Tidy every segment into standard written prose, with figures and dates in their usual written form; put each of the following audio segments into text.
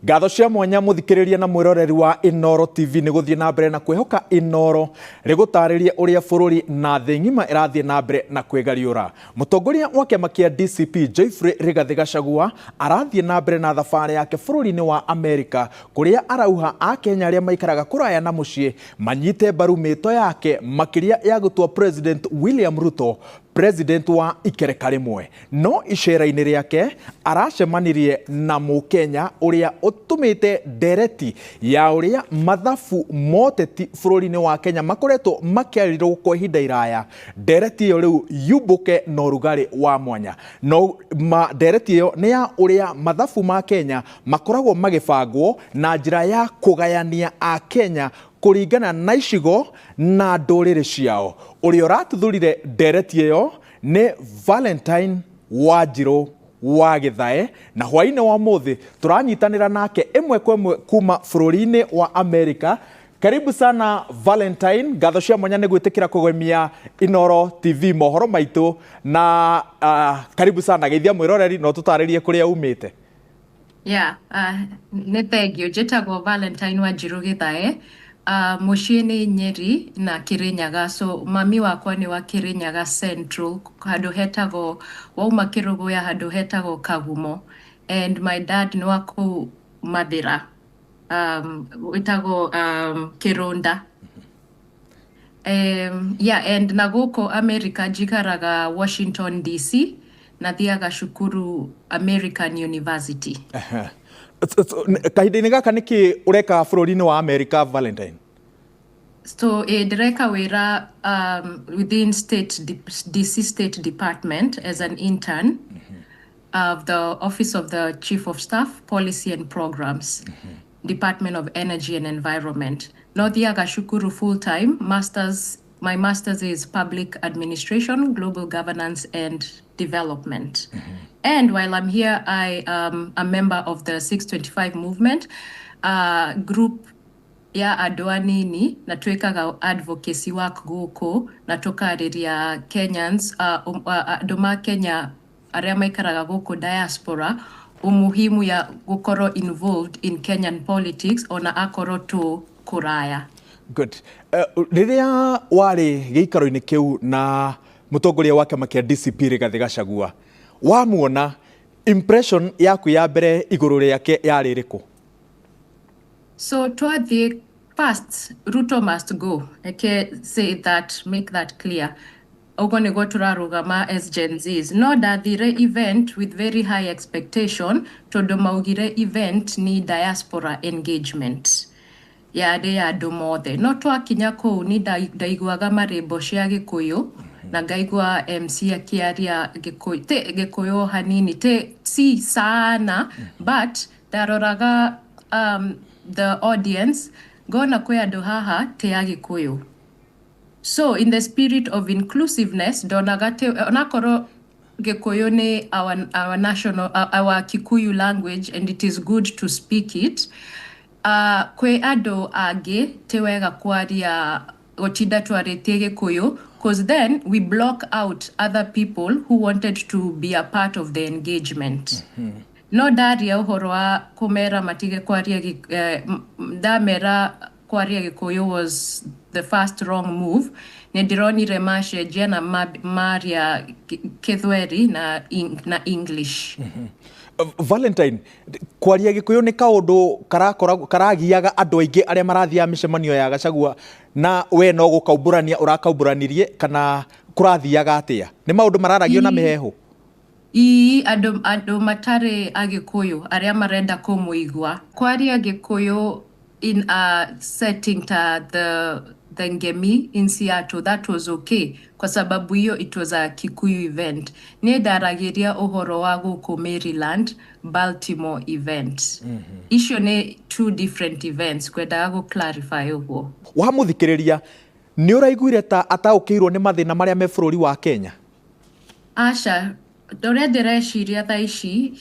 Ngatho cia mwanya muthikiriria na mwiroreri wa Inoro TV ni guthie na mbere na kwehoka Inoro rigutariria uria bururi na thĩ ng'ima irathie na mbere na kwegariura. Mutongoria wa kiama kia DCP Rĩgathĩ Gachagua arathie na mbere na thabarĩ yake bururi-inĩ wa Amerika kuria arauha a Kenya aria maikaraga kuraya na mucii manyite mbaru mĩto yake makiria ya gutua President William Ruto President wa ikereka rimwe. No icera-inĩ riake aracemanirie na Mũkenya uria utumite ndereti ya uria mathabu moteti bururi-inĩ wa Kenya makoretwo makiarirwo kwa ihinda iraya. Ndereti iyo riu yumbuke na ũrugarĩ wa mwanya. No ndereti iyo ni ya uria mathabu ma Kenya makoragwo magibangwo na njira ya kugayania a Kenya kuringana na icigo na ndũrĩrĩ ciao. Uria uratuthurire ndereti iyo ni Valentine Wanjiru Githae, na hwainĩ wa mũthĩ turanyitanĩra nake ĩmwe kwa ĩmwe kuma bũrũri-inĩ wa Amerika. Karibu sana Valentine, ngatho cia mwanya nĩ gwĩtĩkĩra kũgemia Inoro TV mohoro maitũ, na karibu sana geithia mwĩroreri no tũtarĩrie kũrĩa umĩte. Nĩ thengio. Njĩtagwo Valentine Wanjiru Githae, muciĩ nĩ Nyeri na Kirinyaga, so mami wakwa nĩ wa Kirinyaga Central, handũ hetagwo wauma Kĩrũgũya handũ hetagwo Kagumo, and my dad nĩ wa kũu Mathĩra, wĩtagwo Kĩrũnda. And na gũkũ America njikaraga Washington DC, na thiaga cukuru American University. Kahinda-inĩ gaka nĩkĩ ureka bũrũri-inĩ wa America, Valentine? So ndĩreka wĩra within DC State Department as an intern of the Office of the Chief of Staff, Policy and Programs, Department of Energy and Environment. No thiaga cukuru full time. My master's is Public Administration, Global Governance and Development. And while I'm here, I am a member of the 625 movement, group ya andũ anini na twĩkaga advocacy work gũkũ na tũkarĩria Kenyans, andũ ma Kenya arĩa maikaraga gũkũ diaspora, umuhimu ya gũkorwo involved in Kenyan politics ona akorwo tu kuraya. Good. Rĩrĩa warĩ gĩikaro-inĩ kĩu na mũtongoria wa kĩama kĩa DCP Rĩgathĩ Gachagua, wamuona impression yaku ya mbere igũrũ rĩake yarĩ ĩrĩkũ? So twathiĩ first, Ruto must go. I can say that, make that clear. Ũguo nĩguo tũrarũgama as Gen Zs. No ndathire event with very high expectation tondũ maugire event ni Diaspora Engagement yarĩ ya andũ mothe. No twakinya kũu ni ndaiguaga marĩmbo cia Gĩkũyũ na ngaigua MC akĩaria Gĩkũyũ hanini, si sana, but ndaroraga the audience ngona kwĩ andũ haha te a Gĩkũyũ. So in the spirit of inclusiveness, ndonaga onakorwo Gĩkũyũ ni our national, our Kikuyu language, and it is good to speak it, kwĩ andũ angĩ te wega kwaria gũtinda twarĩtie Gĩkũyũ, because then we block out other people who wanted to be a part of the engagement. No ndaria ũhoro wa kũmera matige kwaria ndamera kwaria Gĩkũyũ was the first wrong move. Nĩ ndĩronire macenjia na maria Gĩthweri na English. Valentine, kwaria Gĩkũyũ nĩ kaũndũ karagiaga andũ aingĩ arĩa marathiaga mĩcemanio ya Gachagua, na we no gũkaumburania ũrakaumburanirie kana kũrathiaga atĩa? Nĩ maũndũ mararagio na mĩhehu? Andũ matarĩ a Gĩkũyũ arĩa marenda kũmũigua. Kwaria Gĩkũyũ in a setting ta the Ngemi in Seattle, that was okay, kwa sababu hiyo it was a Kikuyu event. Niĩ ndaragĩria ũhoro wa gũkũ Maryland, Baltimore event. Icio nĩ two different events, kwendaga clarify ũguo. Wamuthikĩrĩria, nĩ ũraiguire ta ataũkĩirwo nĩ mathĩna marĩa me bũrũri wa Kenya? Asha, ũrĩa ndĩreciria thaa ici,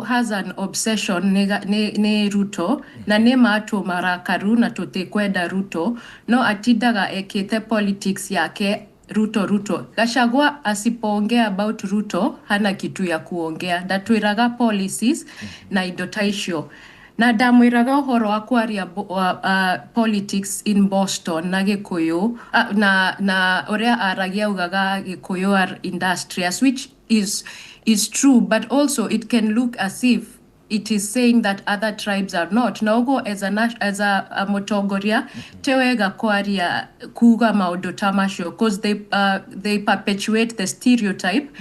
has an obsession nĩ Ruto, na nĩ matũ marakaru na tũtikwenda Ruto, no atindaga ekĩte politics yake Ruto. Gachagua asipoongea about Ruto hana kitu ya kuongea, ndatwĩraga policies na indo ta icio. na ndamwiraga uhoro wa kwaria politics in Boston na Gikuyu na uria aragia ugaga Gikuyu are industrious, which is true, but also it can look as if it is saying that other tribes are not. Na ugo as a mutongoria tewega kwaria kuga maundu tamasho, because they perpetuate the stereotype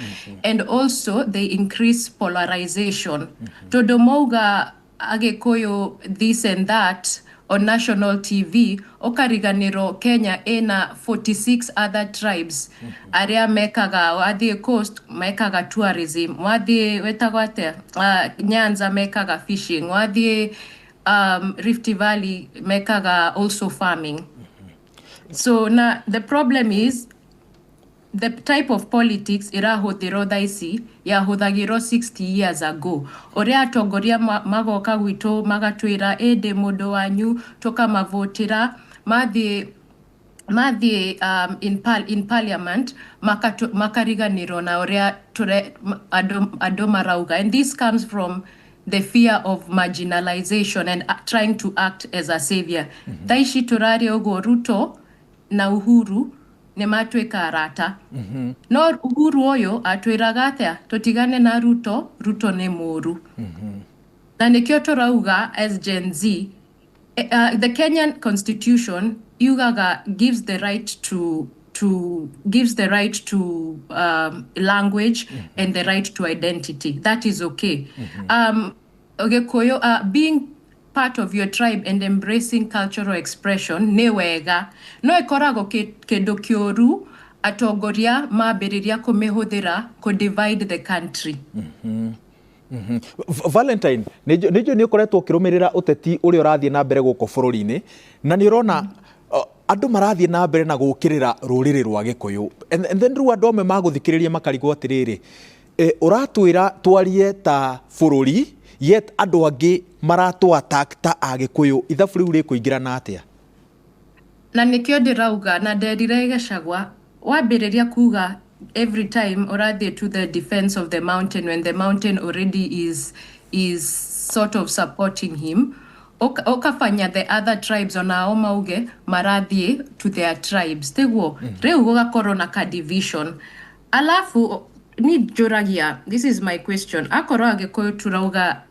and also they increase polarization. Todo mauga Agikuyu this and that on national TV, okariganiro Kenya ena 46 other tribes. Aria mekaga wathi coast mekaga tourism, wathi wetagwate Nyanza mekaga fishing, wathi Rift Valley mekaga also farming. So now the problem is the type of politics irahuthiro thaici yahuthagirwo 60 years ago. Uria atongoria magoka gwitu magatwira ende mundu wanyu tukamavotira mathi in parliament makariganirwo na uria andu marauga, and this comes from the fear of marginalization and trying to act as a savior. Thaici turari ugo Ruto na Uhuru ne matweka arata. No Uhuru oyo atwiraga atia tutigane na Ruto ne moru. Na nikio turauga as Gen Z, the Kenyan constitution yugaga gives the right to language and the right to identity. That is okay. Being part of your tribe and embracing cultural expression ne wega, no ekorago kendo kioru atongoria mambiriria kumihuthira ku divide the country. Valentine, nijo ni ukoretwo ukirumirira uteti uri urathie na mbere guko bururi-ini, na ni urona andu marathie na mbere na gukirira ruriri rwa Gikuyu, and then ru andu amwe maguthikiriria makarigwo atiriri, uratwira twarie ta bururi yet andu angi maratu attack ta Agikuyu, ithabu riu rikuingirana atia? Na nikio ndirauga na nderire Gachagua wambiriria kuga every time urathie to the defense of the mountain when the mountain already is sort of supporting him, okafanya the other tribes onao mauge marathie to their tribes. Teguo riu gugakorwo na ka division. Alafu ni juragia, this is my question, akorwo Agikuyu turauga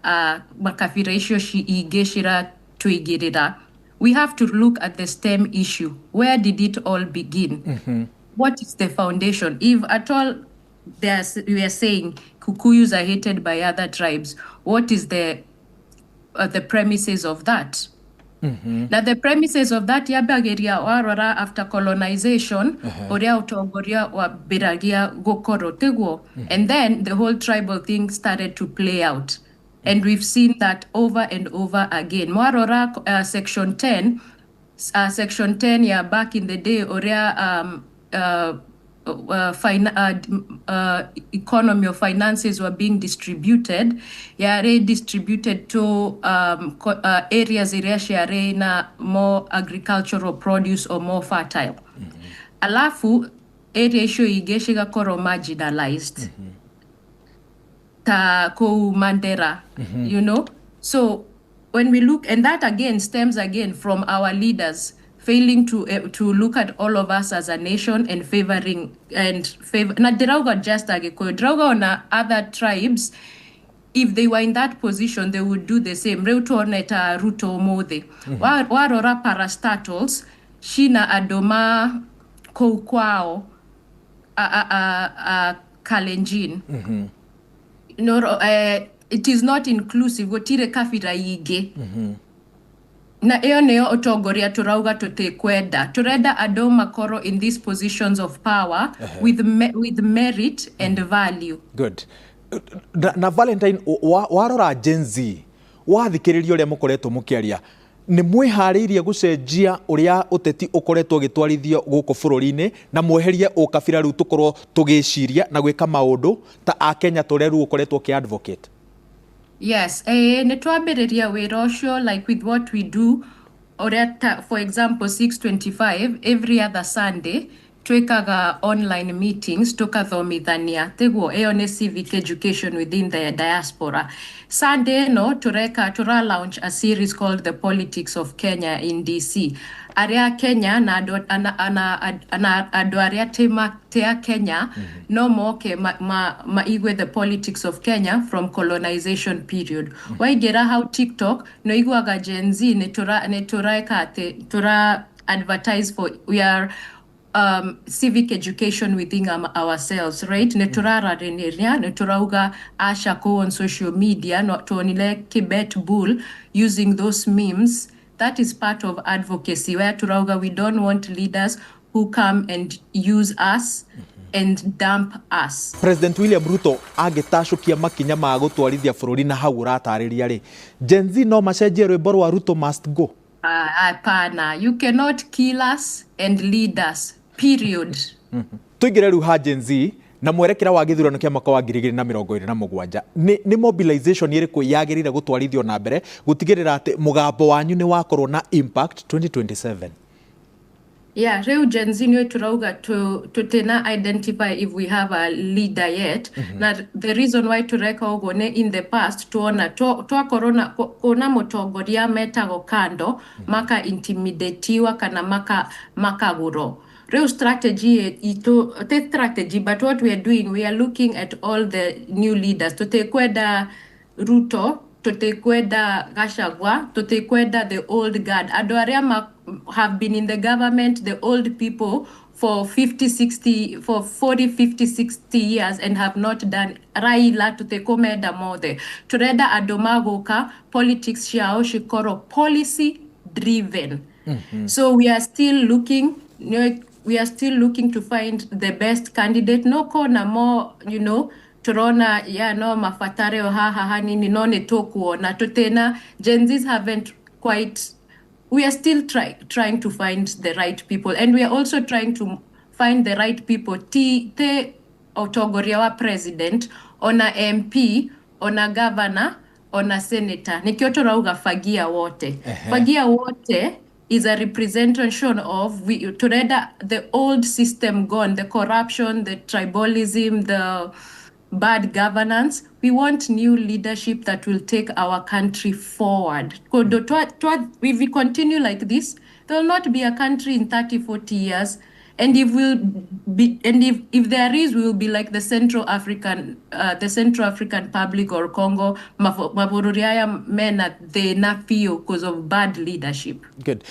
makabira icio igeshira tuigirira, we have to look at the stem issue. Where did it all begin? What is the foundation? If at all we are saying Kikuyus are hated by other tribes, what is the premises of that? Now the premises of that yabageria warora after colonization uria utongoria wa biragia gukoro teguo, and then the whole tribal thing started to play out, and we've seen that over and over again. Warora section 10 ya back in the day uria economy or finances were being distributed, redistributed to areas iria na more agricultural produce or more fertile. Alafu area icio ingi cigakorwo marginalized ta kou Mandera, you know. So when we look, and that again stems again from our leaders failing to look at all of us as a nation and favor na dirauga just Agikuyu, dirauga na other tribes. If they were in that position, they would do the same. Reu tuone ta Ruto mothe warora parastatals shina adoma kou kwao Kalenjin. No, it is not inclusive. Gotire kafira yige. Na iyo neo otongoria turauga tutikwenda. Turenda ado makoro in these positions of power with merit and value. Good. Na Valentine, warora Gen Z, wathikiriria uria mukoretwo mukiaria, ni mwihariirie gucenjia uria uteti ukoretwo gitwarithio guko bururi-ini na mweherie ukabira riu tukorwo tugiciria na gwika maundu ta a Kenya tureru ukoretwo ki advocate? Yes, ne twambiriria wira ucio, like with what we do, for example 625 every other Sunday twikaga online meetings tukathomithania tiguo ĩyo nĩ civic education within the diaspora. Sunday no tura launch a series called The Politics of Kenya in DC. Aria Kenya na andu aria tea Kenya no moke maigwe the politics of Kenya from colonization period. Waigera how TikTok no igwaga Gen Z ne tura advertise for we are civic education within ourselves, right? Neturara reneria, neturauga asha ko on social media, not to only Kibet bull using those memes. That is part of advocacy where turauga we don't want leaders who come and use us and dump us. President William Ruto agĩtacũkia makinya ma gũtwarithia bũrũri na hau ũratarĩria rĩ, Gen Z no macenjie rwĩmbo rwa Ruto must go. Hapana, you cannot kill us and lead us. Period. Tuingire rĩu ha Gen Z na mwerekera wa gĩthurano kĩa mwaka wa 2027 nĩ mobilization ĩrĩkũ yagĩrĩire gũtwarithio na mbere gũtigĩrĩra atĩ mũgambo wanyu nĩ wakorwo na impact 2027? Yeah, rĩu Gen Z nĩ turauga tutena identify if we have a leader yet. Na the reason why tureka ũguo nĩ in the past tuona twakorwo kuona mũtongoria metagwo kando maka intimidatiwa kana makagũrwo. Real strategy, but what we are doing, we are looking at all the new leaders. Tutekwenda Ruto, tutekwenda Gachagua, tutekwenda the old guard. Adoaria have been in the government, the old people, for 40, 50, 60 years and have not done. Raila tutekomeda mothe. Tureda adomagoka, politics shao shikoro, policy driven. So we are still looking, we are still looking to find the best candidate. No kona more, turona no mafatare o haha nini no ne tokuo na tutena. Gen Zs haven't quite. We are still trying to find the right people, and we are also trying to find the right people. Te otogoria wa president, ona MP, ona governor, ona senator. Nikioto rauga fagia wote. Fagia wote is a representation of the old system gone, the corruption, the tribalism, the bad governance. We want new leadership that will take our country forward. If we continue like this, there will not be a country in 30, 40 years. And if there is, we will be like the Central African Republic or Congo, mabũrũri mena thĩna biũ because of bad leadership. Good.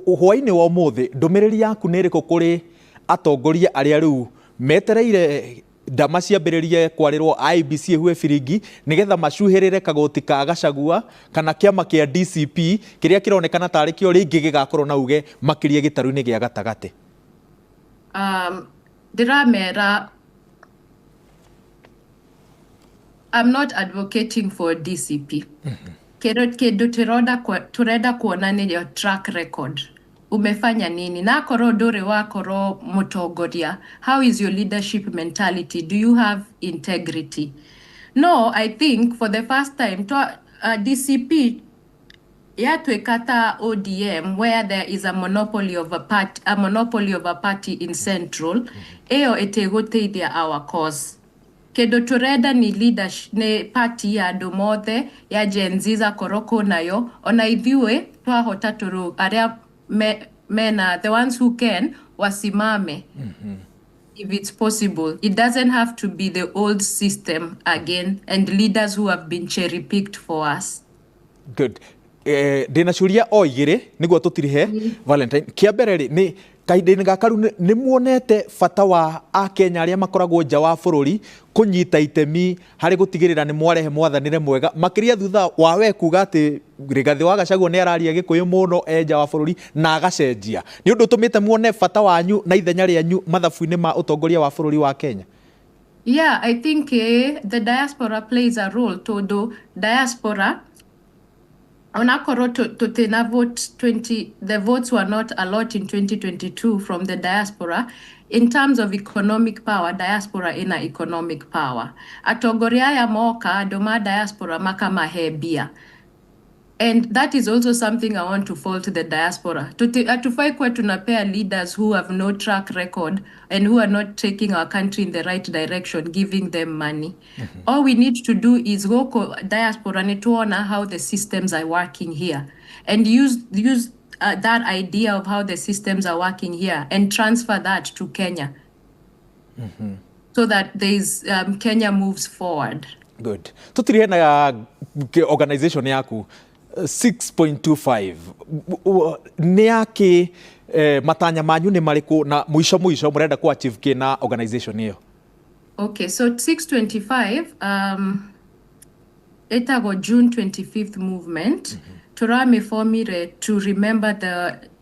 Hwainĩ wa ũmũthĩ ndũmĩrĩri yaku nĩ ĩrĩkũ kũrĩ atongoria arĩa rĩu metereire ndama ciambĩrĩrie kwarĩrwo IEBC ĩhue biringi nĩgetha macuhĩrĩre kagoti ka Gachagua kana kĩama kĩa DCP kĩrĩa kĩronekana tarĩ kĩo rĩngĩ gĩgakorwo na uge makĩria gĩtarũ-inĩ gĩa gatagatĩ? Diramera, I'm not advocating for DCP. Kedo tureda kuona ni your track record. Umefanya nini? Na koro dore wa koro mutogoria. How is your leadership mentality? Do you have integrity? No, I think for the first time, DCP twekata ODM, where there is a monopoly of a party in Central, eyo etegoteithia our cause. Kedo tureda ni leadership ne party ya domothe ya Gen Z za koroko nayo ona ithiwe twahota turu aria mena the ones who can wasimame. If it's possible. It doesn't have to be the old system again and leaders who have been cherry picked for us. Good. Ndĩna ciũria o igĩrĩ nĩguo tũtirihe Valentine. Kĩa mbere rĩ nĩ kahinda-inĩ gaka rĩu nĩ muonete bata wa Akenya arĩa makoragwo nja wa bũrũri kũnyita itemi harĩ gũtigĩrĩra nĩ mwarehe mwathanĩre mwega makĩria thutha wa we kuga atĩ Rĩgathĩ wa Gachagua nĩ araria Gĩkũyũ mũno nja wa bũrũri na agacenjia nĩ ũndũ ũtũmĩte muone bata wanyu na ithenya rĩanyu mathabu-inĩ ma ũtongoria wa bũrũri wa Kenya? Yeah, I think the diaspora plays a role. Todo diaspora Onakoro to vote 20, the votes were not a lot in 2022 from the diaspora. In terms of economic power, diaspora ina economic power. Atongoria ya moka doma diaspora maka mahebia. And that is also something I want to fault the diaspora. Hatufai kuwa tunapea leaders who have no track record and who are not taking our country in the right direction, giving them money. All we need to do is go diaspora and tuona how the systems are working here and use that idea of how the systems are working here and transfer that to Kenya so that Kenya moves forward. Good. Tũtirĩ na organization yaku 6.25 nĩ yake matanya manyu nĩ marĩkũ na mũico mũrenda ku achieve kina organization hiyo? Okay, so 625 etago June 25th movement turamifomire to remember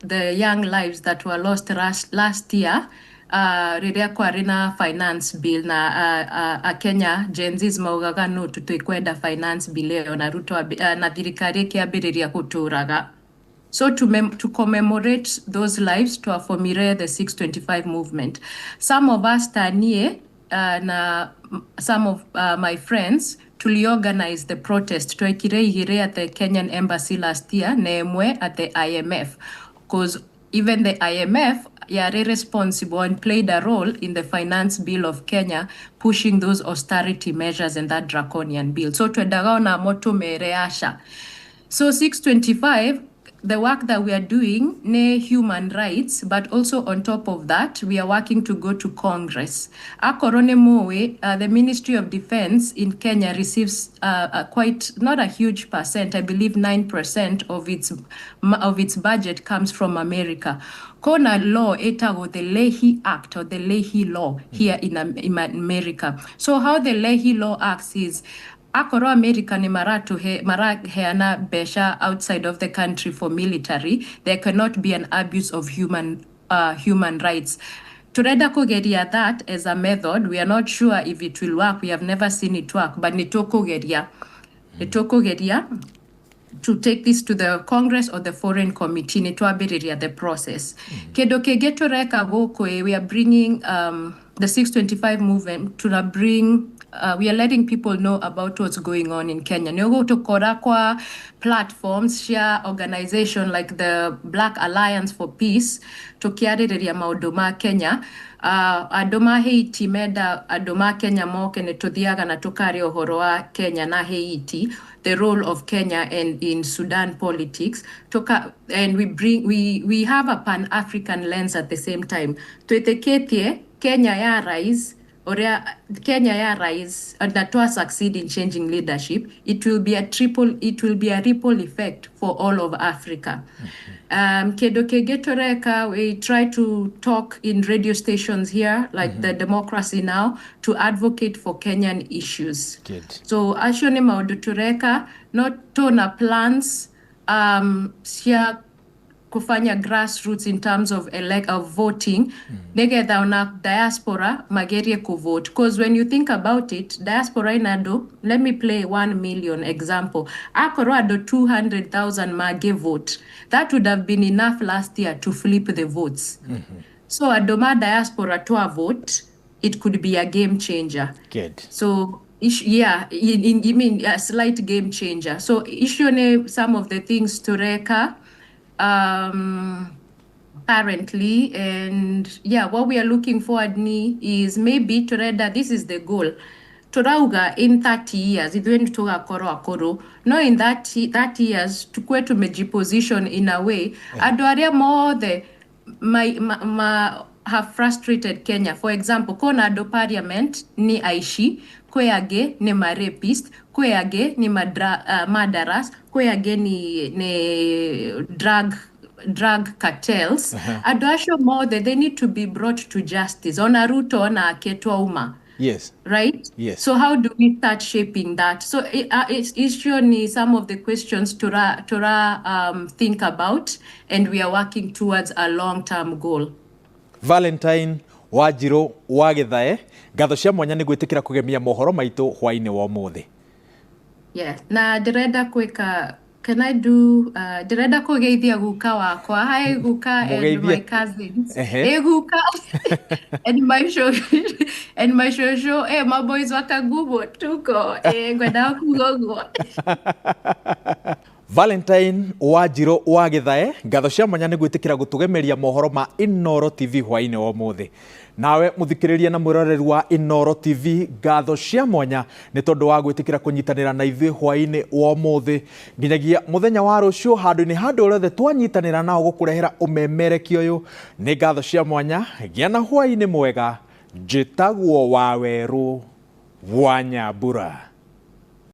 the young lives that were lost last year rĩrĩa kwarĩ na finance bill na Kenya Gen Zs maugaga no tũtikwenda finance bill ĩyo na Ruto na thirikari ĩkĩambĩrĩria gũtũraga. So to commemorate those lives twafomire the 625 movement. Some of us tanie na some of my friends organized the protest twekire at the Kenyan embassy last year nemwe at the IMF because even the IMF are responsible and played a role in the finance bill of Kenya pushing those austerity measures and that draconian bill. So twedaga na moto mereasha. So 625, the work that we are doing, ne human rights, but also on top of that, we are working to go to Congress. Akorone mowe, the Ministry of Defense in Kenya receives quite, not a huge percent, I believe 9% of its budget comes from America. Kona law etago the Leahy Act or the Leahy Law here in America. So how the Leahy Law acts is, akoro America ni mara heana besha outside of the country for military, there cannot be an abuse of human rights. Tureda kugeria that as a method, we are not sure if it will work. We have never seen it work, but nitokugeria to take this to the Congress or the Foreign Committee, nitwabiriria the process. Kedo kegetoreka gokwe, we are bringing the 625 movement to bring. We are letting people know about what's going on in Kenya. Nyogo to korakwa platforms, share organization like the Black Alliance for Peace, to kiariria maudoma Kenya. Adoma Haiti meda adoma Kenya moke ne todiaga na tokari ohoroa Kenya na Haiti, the role of Kenya and in Sudan politics. And we have a Pan-African lens at the same time. Tueteketie Kenya ya rise. Kenya ya rise and that will succeed in changing leadership, it will be a ripple effect for all of Africa. Kedo kegetoreka, we try to talk in radio stations here, like the Democracy Now, to advocate for Kenyan issues. Good. So ashone maudutureka, not tona plans, here kufanya grassroots in terms of voting, negeda una diaspora magerie ku vote. Because when you think about it, diaspora inado, let me play 1 million example. Akorado 200,000 mage vote. That would have been enough last year to flip the votes. So adoma diaspora to a vote, it could be a game changer. Good. So yeah, I mean a slight game changer. So ishone some of the things to reka currently, and yeah, what we are looking forward ni is maybe to read that this is the goal. Torauga in 30 years, it went to akoro. No, in that 30 years, to kwe to mejiposition in a way, aduaria more have frustrated Kenya. For example, kona do parliament ni aishi, kweage ni marapist, kweage ni madaras, kweage ni drug cartels. Aduasho more that they need to be brought to justice. Ona Ruto na ketwa uma. Yes. Right? Yes. So how do we start shaping that? So it's surely some of the questions to think about, and we are working towards a long-term goal. Valentine Wanjiru Githae, ngatho cia mwanya nĩ gwĩtĩkĩra kũgemia mohoro maitũ hwainĩ wa ũmũthĩ. Yeah, na ndĩrenda kwĩka, can I do, ndĩrenda kũgeithia guka wakwa. Hi guka and my cousins. Guka and my shosho, my boys wakagubo tuko, ngwenda kugogo. Valentine Wanjiru Githae, ngatho cia mwanya nĩ gwĩtĩkĩra gũtũgemeria mohoro ma Inoro TV hwaĩ-inĩ wa ũmũthĩ. Nawe mũthikĩrĩria na mwĩroreri wa Inoro TV, ngatho cia mwanya nĩ tondũ wa gwĩtĩkĩra kũnyitanĩra na ithuĩ hwaĩ-inĩ wa ũmũthĩ nginyagia mũthenya wa rũciũ handũ-inĩ handũ rĩothe twanyitanĩra nao gũkũrehera ũmemerekia ũyũ. Nĩ ngatho cia mwanya, gĩa na hwaĩ-inĩ mwega. Njĩtagwo Wawerũ wa Nyambura.